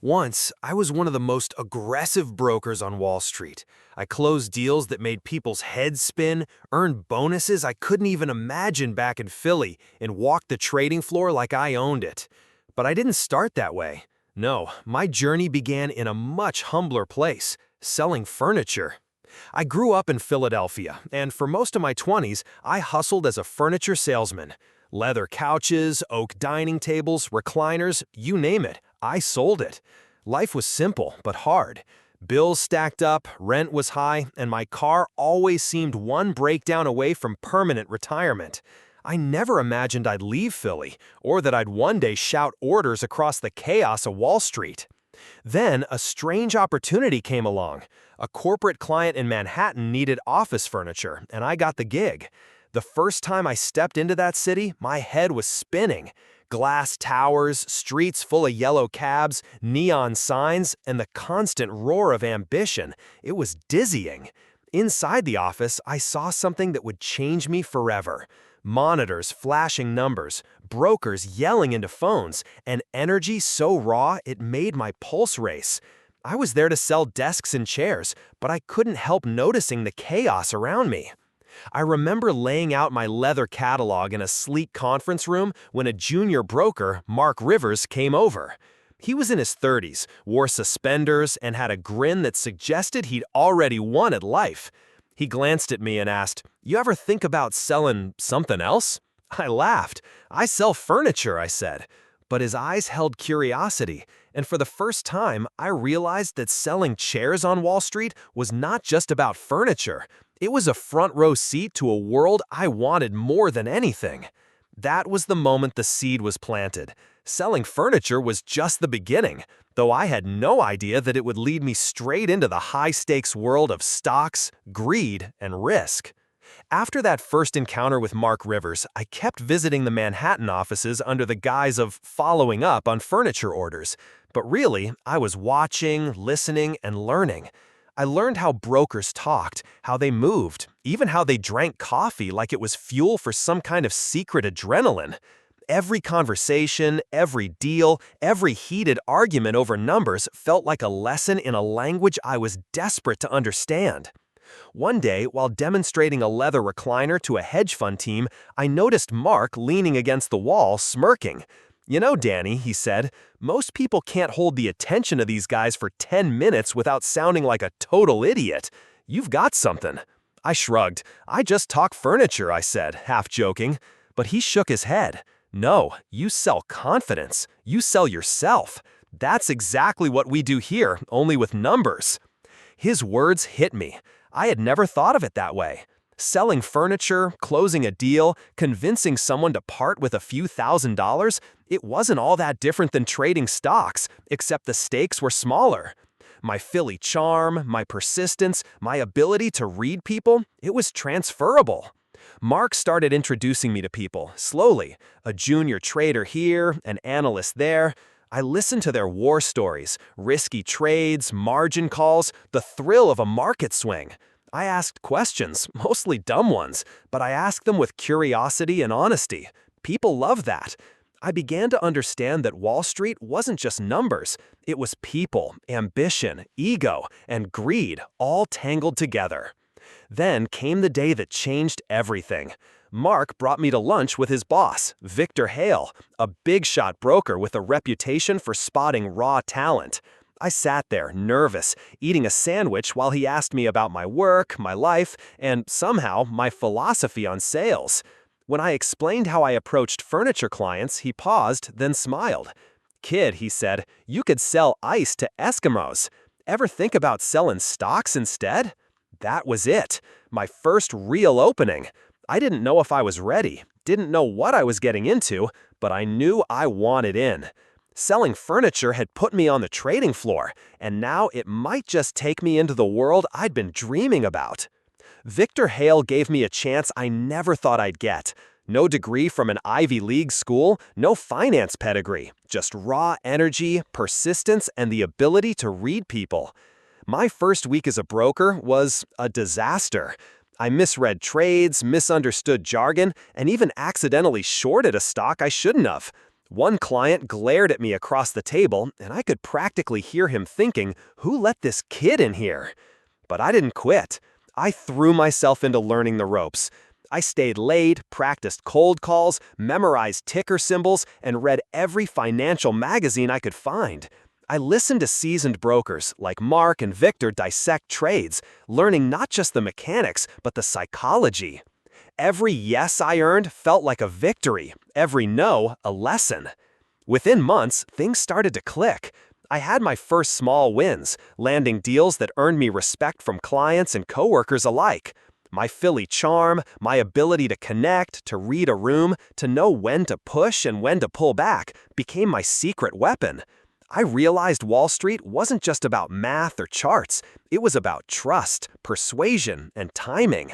Once, I was one of the most aggressive brokers on Wall Street. I closed deals that made people's heads spin, earned bonuses I couldn't even imagine back in Philly, and walked the trading floor like I owned it. But I didn't start that way. No, my journey began in a much humbler place, selling furniture. I grew up in Philadelphia, and for most of my 20s, I hustled as a furniture salesman. Leather couches, oak dining tables, recliners, you name it, I sold it. Life was simple but hard. Bills stacked up, rent was high, and my car always seemed one breakdown away from permanent retirement. I never imagined I'd leave Philly, or that I'd one day shout orders across the chaos of Wall Street. Then, a strange opportunity came along. A corporate client in Manhattan needed office furniture, and I got the gig. The first time I stepped into that city, my head was spinning. Glass towers, streets full of yellow cabs, neon signs, and the constant roar of ambition. It was dizzying. Inside the office, I saw something that would change me forever. Monitors flashing numbers, brokers yelling into phones, and energy so raw it made my pulse race. I was there to sell desks and chairs, but I couldn't help noticing the chaos around me. I remember laying out my leather catalog in a sleek conference room when a junior broker, Mark Rivers, came over. He was in his 30s, wore suspenders, and had a grin that suggested he'd already won at life. He glanced at me and asked, "You ever think about selling something else?" I laughed. "I sell furniture," I said. But his eyes held curiosity, and for the first time, I realized that selling chairs on Wall Street was not just about furniture. It was a front-row seat to a world I wanted more than anything. That was the moment the seed was planted. Selling furniture was just the beginning, though I had no idea that it would lead me straight into the high-stakes world of stocks, greed, and risk. After that first encounter with Mark Rivers, I kept visiting the Manhattan offices under the guise of following up on furniture orders. But really, I was watching, listening, and learning. I learned how brokers talked, how they moved, even how they drank coffee like it was fuel for some kind of secret adrenaline. Every conversation, every deal, every heated argument over numbers felt like a lesson in a language I was desperate to understand. One day, while demonstrating a leather recliner to a hedge fund team, I noticed Mark leaning against the wall, smirking. "You know, Danny," he said, "most people can't hold the attention of these guys for 10 minutes without sounding like a total idiot. You've got something." I shrugged. "I just talk furniture," I said, half joking. But he shook his head. "No, you sell confidence. You sell yourself. That's exactly what we do here, only with numbers." His words hit me. I had never thought of it that way. Selling furniture, closing a deal, convincing someone to part with a few $1,000s, it wasn't all that different than trading stocks, except the stakes were smaller. My Philly charm, my persistence, my ability to read people, it was transferable. Mark started introducing me to people, slowly, a junior trader here, an analyst there. I listened to their war stories, risky trades, margin calls, the thrill of a market swing. I asked questions, mostly dumb ones, but I asked them with curiosity and honesty. People love that. I began to understand that Wall Street wasn't just numbers. It was people, ambition, ego, and greed all tangled together. Then came the day that changed everything. Mark brought me to lunch with his boss, Victor Hale, a big-shot broker with a reputation for spotting raw talent. I sat there, nervous, eating a sandwich while he asked me about my work, my life, and somehow my philosophy on sales. When I explained how I approached furniture clients, he paused, then smiled. "Kid," he said, "you could sell ice to Eskimos. Ever think about selling stocks instead?" That was it, my first real opening. I didn't know if I was ready, didn't know what I was getting into, but I knew I wanted in. Selling furniture had put me on the trading floor, and now it might just take me into the world I'd been dreaming about. Victor Hale gave me a chance I never thought I'd get. No degree from an Ivy League school, no finance pedigree, just raw energy, persistence, and the ability to read people. My first week as a broker was a disaster. I misread trades, misunderstood jargon, and even accidentally shorted a stock I shouldn't have. One client glared at me across the table, and I could practically hear him thinking, "Who let this kid in here?" But I didn't quit. I threw myself into learning the ropes. I stayed late, practiced cold calls, memorized ticker symbols, and read every financial magazine I could find. I listened to seasoned brokers like Mark and Victor dissect trades, learning not just the mechanics, but the psychology. Every yes I earned felt like a victory, every no, a lesson. Within months, things started to click. I had my first small wins, landing deals that earned me respect from clients and coworkers alike. My Philly charm, my ability to connect, to read a room, to know when to push and when to pull back, became my secret weapon. I realized Wall Street wasn't just about math or charts, it was about trust, persuasion, and timing.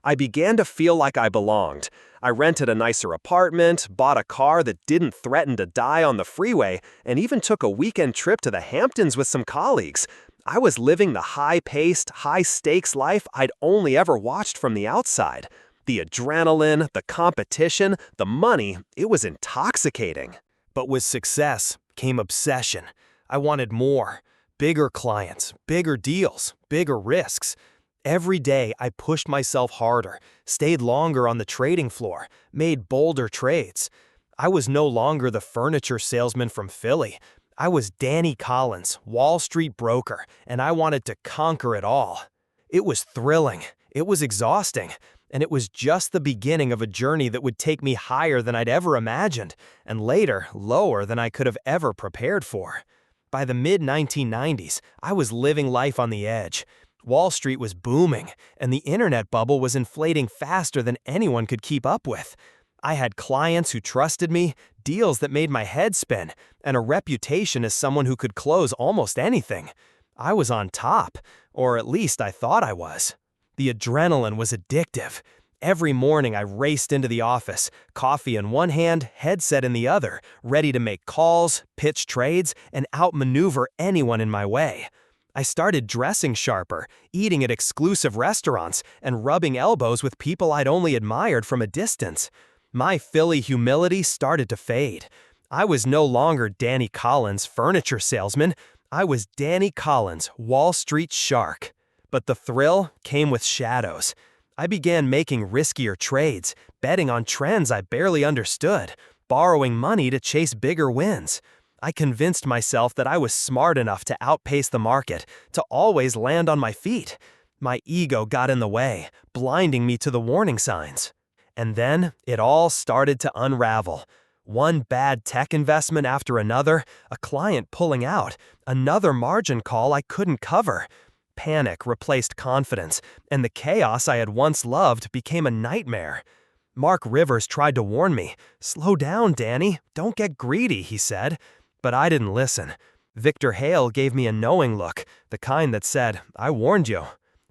I began to feel like I belonged. I rented a nicer apartment, bought a car that didn't threaten to die on the freeway, and even took a weekend trip to the Hamptons with some colleagues. I was living the high-paced, high-stakes life I'd only ever watched from the outside. The adrenaline, the competition, the money, it was intoxicating. But with success came obsession. I wanted more. Bigger clients, bigger deals, bigger risks. Every day I pushed myself harder, stayed longer on the trading floor, made bolder trades. I was no longer the furniture salesman from Philly. I was Danny Collins, Wall Street broker, and I wanted to conquer it all. It was thrilling, it was exhausting, and it was just the beginning of a journey that would take me higher than I'd ever imagined, and later, lower than I could have ever prepared for. By the mid-1990s, I was living life on the edge. Wall Street was booming, and the internet bubble was inflating faster than anyone could keep up with. I had clients who trusted me, deals that made my head spin, and a reputation as someone who could close almost anything. I was on top, or at least I thought I was. The adrenaline was addictive. Every morning I raced into the office, coffee in one hand, headset in the other, ready to make calls, pitch trades, and outmaneuver anyone in my way. I started dressing sharper, eating at exclusive restaurants, and rubbing elbows with people I'd only admired from a distance. My Philly humility started to fade. I was no longer Danny Collins, furniture salesman. I was Danny Collins, Wall Street shark. But the thrill came with shadows. I began making riskier trades, betting on trends I barely understood, borrowing money to chase bigger wins. I convinced myself that I was smart enough to outpace the market, to always land on my feet. My ego got in the way, blinding me to the warning signs. And then it all started to unravel. One bad tech investment after another, a client pulling out, another margin call I couldn't cover. Panic replaced confidence, and the chaos I had once loved became a nightmare. Mark Rivers tried to warn me. "Slow down, Danny. Don't get greedy," he said. But I didn't listen. Victor Hale gave me a knowing look, the kind that said, "I warned you."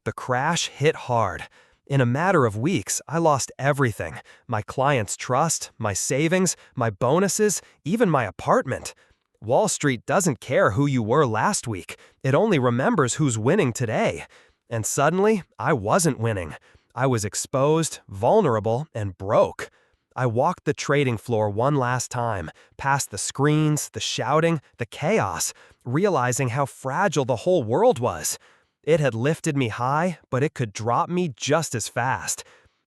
The crash hit hard. In a matter of weeks, I lost everything. My clients' trust, my savings, my bonuses, even my apartment. Wall Street doesn't care who you were last week. It only remembers who's winning today. And suddenly, I wasn't winning. I was exposed, vulnerable, and broke. I walked the trading floor one last time, past the screens, the shouting, the chaos, realizing how fragile the whole world was. It had lifted me high, but it could drop me just as fast.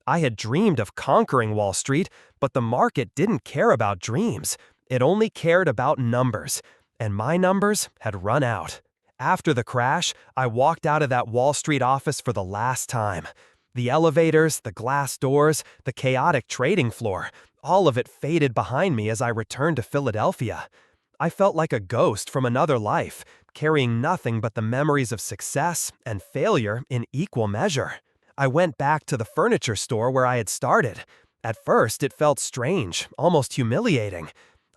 I had dreamed of conquering Wall Street, but the market didn't care about dreams. It only cared about numbers, and my numbers had run out. After the crash, I walked out of that Wall Street office for the last time. The elevators, the glass doors, the chaotic trading floor, all of it faded behind me as I returned to Philadelphia. I felt like a ghost from another life, carrying nothing but the memories of success and failure in equal measure. I went back to the furniture store where I had started. At first, it felt strange, almost humiliating.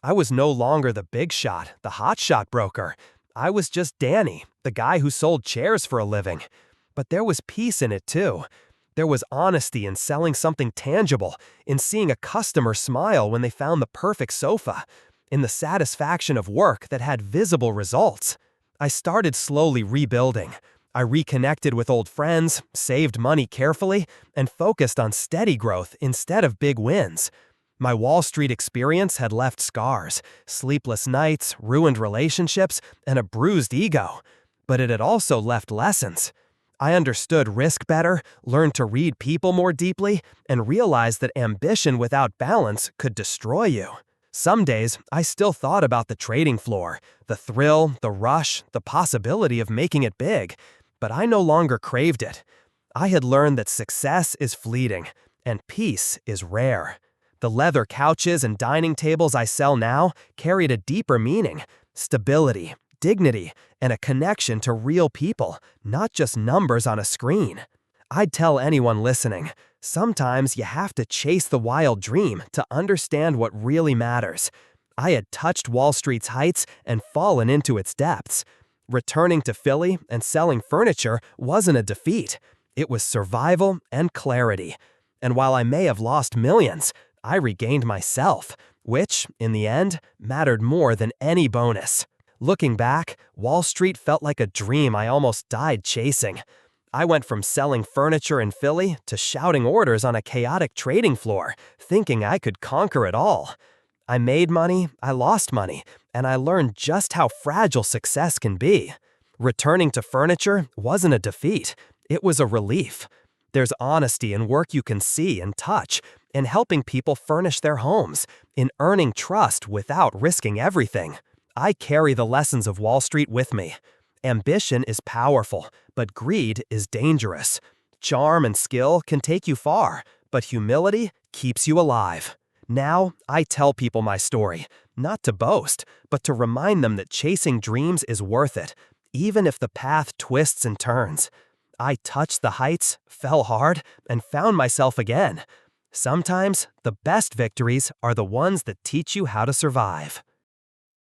I was no longer the big shot, the hot shot broker. I was just Danny, the guy who sold chairs for a living. But there was peace in it too. There was honesty in selling something tangible, in seeing a customer smile when they found the perfect sofa, in the satisfaction of work that had visible results. I started slowly rebuilding. I reconnected with old friends, saved money carefully, and focused on steady growth instead of big wins. My Wall Street experience had left scars, sleepless nights, ruined relationships, and a bruised ego. But it had also left lessons. I understood risk better, learned to read people more deeply, and realized that ambition without balance could destroy you. Some days, I still thought about the trading floor, the thrill, the rush, the possibility of making it big, but I no longer craved it. I had learned that success is fleeting, and peace is rare. The leather couches and dining tables I sell now carried a deeper meaning: stability, dignity, and a connection to real people, not just numbers on a screen. I'd tell anyone listening, sometimes you have to chase the wild dream to understand what really matters. I had touched Wall Street's heights and fallen into its depths. Returning to Philly and selling furniture wasn't a defeat. It was survival and clarity. And while I may have lost millions, I regained myself, which, in the end, mattered more than any bonus. Looking back, Wall Street felt like a dream I almost died chasing. I went from selling furniture in Philly to shouting orders on a chaotic trading floor, thinking I could conquer it all. I made money, I lost money, and I learned just how fragile success can be. Returning to furniture wasn't a defeat, it was a relief. There's honesty in work you can see and touch, in helping people furnish their homes, in earning trust without risking everything. I carry the lessons of Wall Street with me. Ambition is powerful, but greed is dangerous. Charm and skill can take you far, but humility keeps you alive. Now, I tell people my story, not to boast, but to remind them that chasing dreams is worth it, even if the path twists and turns. I touched the heights, fell hard, and found myself again. Sometimes, the best victories are the ones that teach you how to survive.